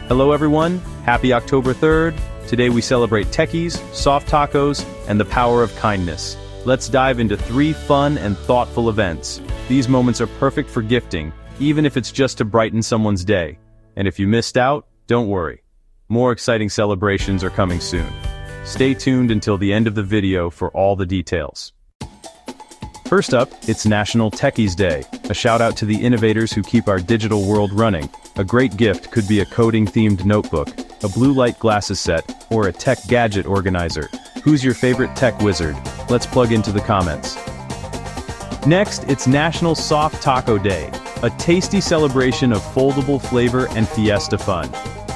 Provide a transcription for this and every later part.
Hello everyone, happy October 3rd. Today we celebrate Techies, soft tacos, and the power of kindness. Let's dive into 3 fun and thoughtful events. These moments are perfect for gifting, even if it's just to brighten someone's day. And if you missed out, don't worry. More exciting celebrations are coming soon. Stay tuned until the end of the video for all the details. First up, it's National Techies Day, a shout out to the innovators who keep our digital world running. A great gift could be a coding-themed notebook, a blue light glasses set, or a tech gadget organizer. Who's your favorite tech wizard? Let's plug into the comments. Next, it's National Soft Taco Day, a tasty celebration of foldable flavor and fiesta fun.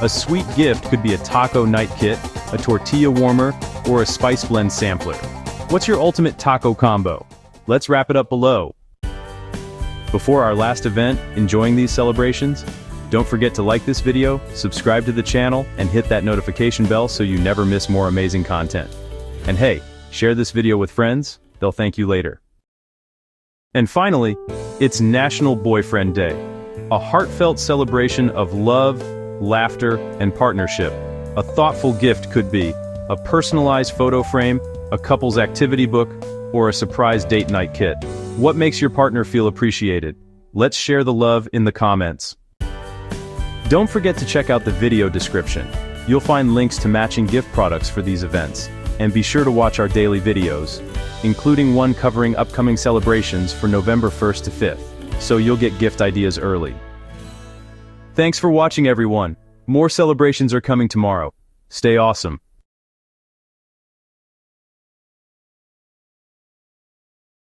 A sweet gift could be a taco night kit, a tortilla warmer, or a spice blend sampler. What's your ultimate taco combo? Let's wrap it up below. Before our last event, enjoying these celebrations? Don't forget to like this video, subscribe to the channel, and hit that notification bell so you never miss more amazing content. And hey, share this video with friends, they'll thank you later. And finally, it's National Boyfriend Day, a heartfelt celebration of love, laughter, and partnership. A thoughtful gift could be a personalized photo frame, a couple's activity book, or a surprise date night kit. What makes your partner feel appreciated? Let's share the love in the comments. Don't forget to check out the video description. You'll find links to matching gift products for these events. And be sure to watch our daily videos, including one covering upcoming celebrations for November 1st to 5th, so you'll get gift ideas early. Thanks for watching everyone. More celebrations are coming tomorrow. Stay awesome.